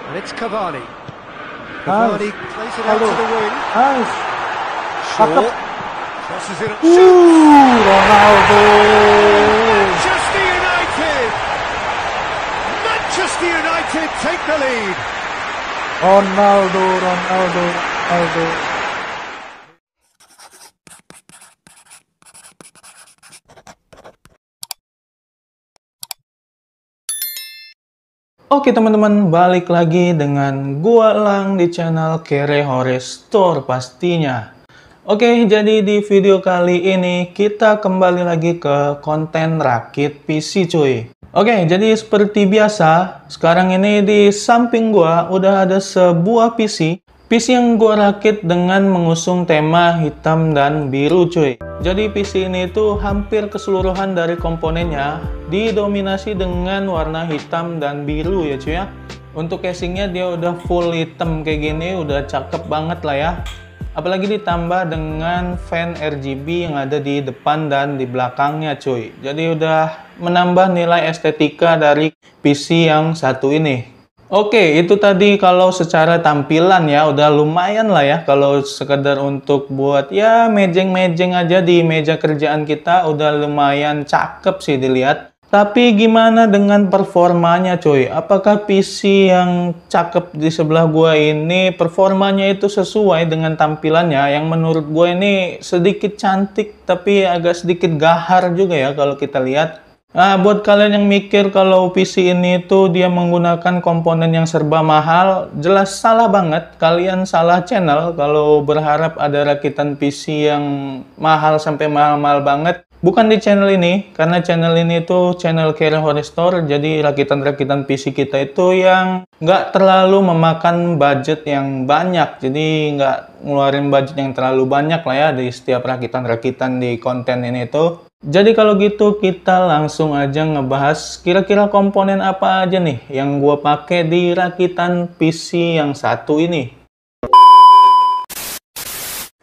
And it's Cavani. Nice. Cavani plays it out to the wing. Nice. Shaw crosses it. Ronaldo. Manchester United! Manchester United take the lead. Ronaldo. Oke teman-teman, balik lagi dengan gua Lang di channel Kere Hore Store pastinya. Oke, jadi di video kali ini kita kembali lagi ke konten rakit PC cuy. Oke, jadi seperti biasa, sekarang ini di samping gua udah ada sebuah PC yang gua rakit dengan mengusung tema hitam dan biru cuy. Jadi PC ini tuh hampir keseluruhan dari komponennya didominasi dengan warna hitam dan biru ya cuy ya. Untuk casingnya dia udah full hitam kayak gini, udah cakep banget lah ya. Apalagi ditambah dengan fan RGB yang ada di depan dan di belakangnya cuy. Jadi udah menambah nilai estetika dari PC yang satu ini. Oke, itu tadi kalau secara tampilan ya udah lumayan lah ya. Kalau sekedar untuk buat ya mejeng-mejeng aja di meja kerjaan kita udah lumayan cakep sih dilihat. Tapi gimana dengan performanya coy? Apakah PC yang cakep di sebelah gua ini performanya itu sesuai dengan tampilannya? Yang menurut gua ini sedikit cantik tapi agak sedikit gahar juga ya kalau kita lihat. Nah, buat kalian yang mikir kalau PC ini tuh dia menggunakan komponen yang serba mahal, jelas salah banget. Kalian salah channel kalau berharap ada rakitan PC yang mahal sampai mahal-mahal banget. Bukan di channel ini, karena channel ini tuh channel Kere Hore Store, jadi rakitan-rakitan PC kita itu yang nggak terlalu memakan budget yang banyak. Jadi nggak ngeluarin budget yang terlalu banyak lah ya di setiap rakitan-rakitan di konten ini tuh. Jadi kalau gitu kita langsung aja ngebahas kira-kira komponen apa aja nih yang gua pakai di rakitan PC yang satu ini.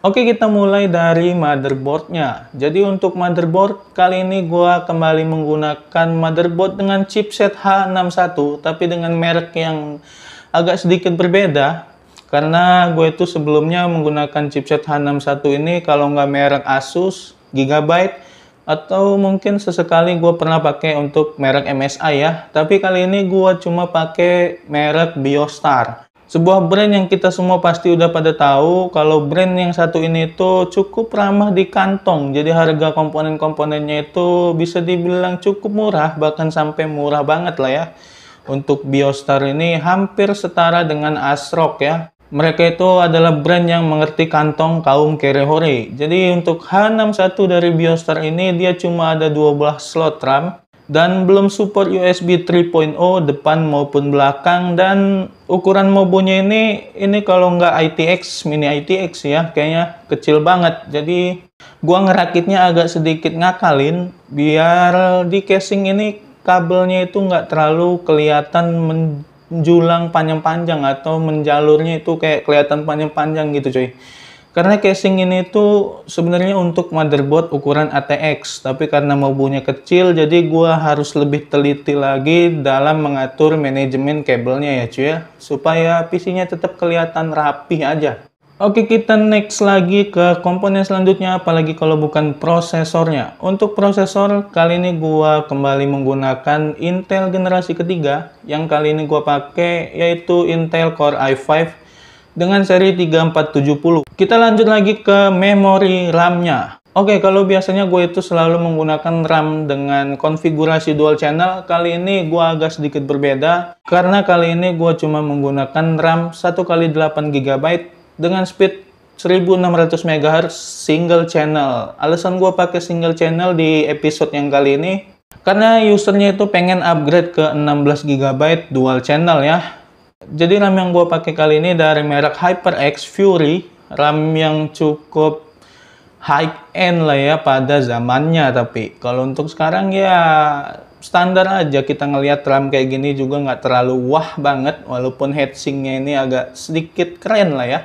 Oke, kita mulai dari motherboardnya. Jadi untuk motherboard kali ini gua kembali menggunakan motherboard dengan chipset H61 tapi dengan merek yang agak sedikit berbeda. Karena gue itu sebelumnya menggunakan chipset H61 ini kalau nggak merek Asus, Gigabyte, atau mungkin sesekali gue pernah pakai untuk merek MSI ya. Tapi kali ini gue cuma pakai merek Biostar. Sebuah brand yang kita semua pasti udah pada tahu kalau brand yang satu ini tuh cukup ramah di kantong. Jadi harga komponen-komponennya itu bisa dibilang cukup murah, bahkan sampai murah banget lah ya. Untuk Biostar ini hampir setara dengan ASRock ya. Mereka itu adalah brand yang mengerti kantong kaum Kere Hore. Jadi untuk H61 dari Biostar ini dia cuma ada 12 slot RAM dan belum support USB 3.0 depan maupun belakang, dan ukuran mobonya ini kalau nggak ITX, mini ITX ya, kayaknya kecil banget. Jadi gua ngerakitnya agak sedikit ngakalin biar di casing ini kabelnya itu nggak terlalu kelihatan menjulang panjang-panjang atau menjalurnya itu kayak kelihatan panjang-panjang gitu cuy. Karena casing ini tuh sebenarnya untuk motherboard ukuran ATX, tapi karena mobonya kecil jadi gua harus lebih teliti lagi dalam mengatur manajemen kabelnya ya cuy ya, supaya PC-nya tetap kelihatan rapi aja. Oke, kita next lagi ke komponen selanjutnya, apalagi kalau bukan prosesornya. Untuk prosesor, kali ini gua kembali menggunakan Intel generasi ketiga. Yang kali ini gua pakai yaitu Intel Core i5 dengan seri 3470. Kita lanjut lagi ke memori RAM-nya. Oke, kalau biasanya gue itu selalu menggunakan RAM dengan konfigurasi dual channel, kali ini gue agak sedikit berbeda. Karena kali ini gue cuma menggunakan RAM 1x8 GB dengan speed 1600 MHz single channel. Alasan gue pakai single channel di episode yang kali ini, karena usernya itu pengen upgrade ke 16 GB dual channel ya. Jadi RAM yang gue pakai kali ini dari merek HyperX Fury, RAM yang cukup high-end lah ya pada zamannya. Tapi kalau untuk sekarang ya standar aja, kita ngelihat RAM kayak gini juga nggak terlalu wah banget, walaupun heatsinknya ini agak sedikit keren lah ya.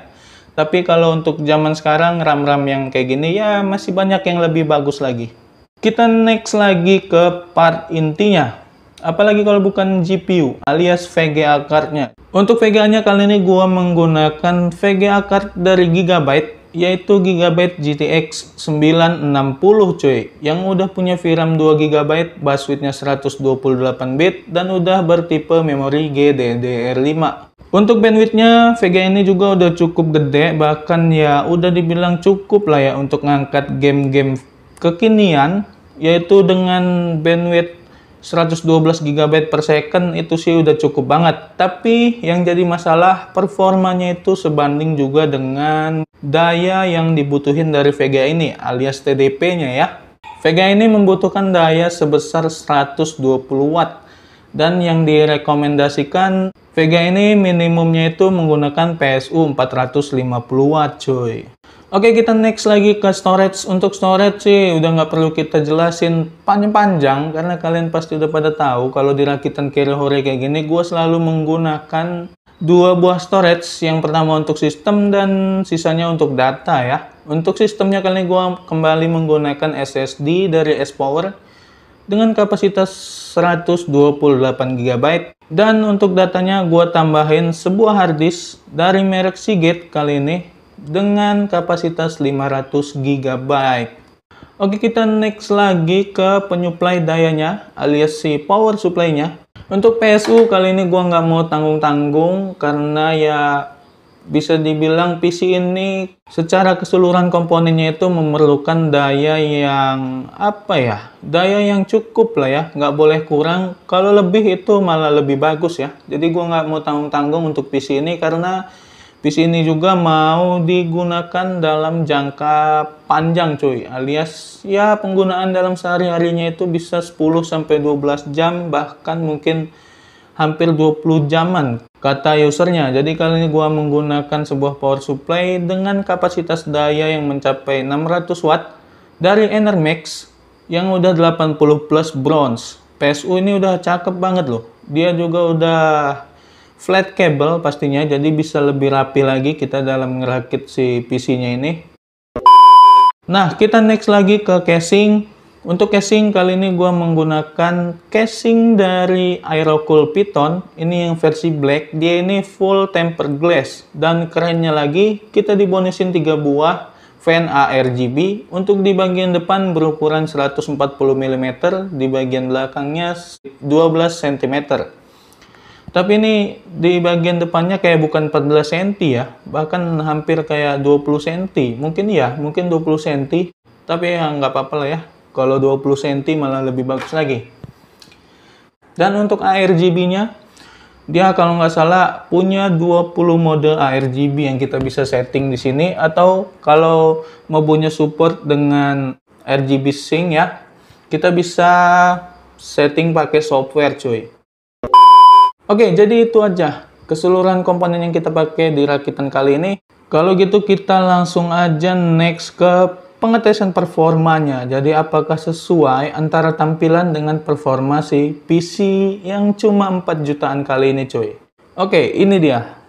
Tapi kalau untuk zaman sekarang RAM-RAM yang kayak gini ya masih banyak yang lebih bagus lagi. Kita next lagi ke part intinya. Apalagi kalau bukan GPU alias VGA card-nya. Untuk VGA-nya kali ini gua menggunakan VGA card dari Gigabyte, yaitu Gigabyte GTX 960 cuy, yang udah punya VRAM 2 GB, buswidth-nya 128 bit, dan udah bertipe memori GDDR5. Untuk bandwidth-nya, VGA ini juga udah cukup gede, bahkan ya udah dibilang cukup lah ya untuk ngangkat game-game kekinian, yaitu dengan bandwidth 112 GB per second itu sih udah cukup banget. Tapi yang jadi masalah performanya itu sebanding juga dengan daya yang dibutuhin dari VGA ini alias TDP-nya ya. VGA ini membutuhkan daya sebesar 120 watt. Dan yang direkomendasikan VGA ini minimumnya itu menggunakan PSU 450 watt cuy. Oke, kita next lagi ke storage. Untuk storage sih udah nggak perlu kita jelasin panjang-panjang karena kalian pasti udah pada tahu kalau di rakitan carry hore kayak gini gue selalu menggunakan dua buah storage. Yang pertama untuk sistem dan sisanya untuk data ya. Untuk sistemnya kali ini gue kembali menggunakan SSD dari S-Power dengan kapasitas 128 GB. Dan untuk datanya gue tambahin sebuah hard disk dari merek Seagate kali ini dengan kapasitas 500 GB. Oke, kita next lagi ke penyuplai dayanya alias si power supply-nya. Untuk PSU kali ini gua nggak mau tanggung-tanggung karena ya bisa dibilang PC ini secara keseluruhan komponennya itu memerlukan daya yang apa ya, daya yang cukup lah ya, nggak boleh kurang. Kalau lebih itu malah lebih bagus ya. Jadi gua nggak mau tanggung-tanggung untuk PC ini karena PC ini juga mau digunakan dalam jangka panjang cuy, alias ya penggunaan dalam sehari-harinya itu bisa 10-12 jam, bahkan mungkin hampir 20 jaman kata usernya. Jadi kali ini gua menggunakan sebuah power supply dengan kapasitas daya yang mencapai 600 watt dari Enermax yang udah 80 plus bronze. PSU ini udah cakep banget loh, dia juga udah flat cable pastinya, jadi bisa lebih rapi lagi kita dalam ngerakit si PC-nya ini. Nah, kita next lagi ke casing. Untuk casing kali ini gua menggunakan casing dari Aerocool Python. Ini yang versi black. Dia ini full tempered glass. Dan kerennya lagi, kita dibonusin 3 buah fan ARGB. Untuk di bagian depan berukuran 140 mm, di bagian belakangnya 12 cm. Tapi ini di bagian depannya kayak bukan 14 cm ya, bahkan hampir kayak 20 cm. Mungkin ya, mungkin 20 cm. Tapi ya nggak apa-apa lah ya. Kalau 20 cm malah lebih bagus lagi. Dan untuk ARGB-nya, dia kalau nggak salah punya 20 mode ARGB yang kita bisa setting di sini. Atau kalau mau punya support dengan RGB Sync ya, kita bisa setting pakai software cuy. Oke, jadi itu aja keseluruhan komponen yang kita pakai di rakitan kali ini. Kalau gitu kita langsung aja next ke pengetesan performanya. Jadi apakah sesuai antara tampilan dengan performa si PC yang cuma 4 jutaan kali ini cuy. Oke, ini dia.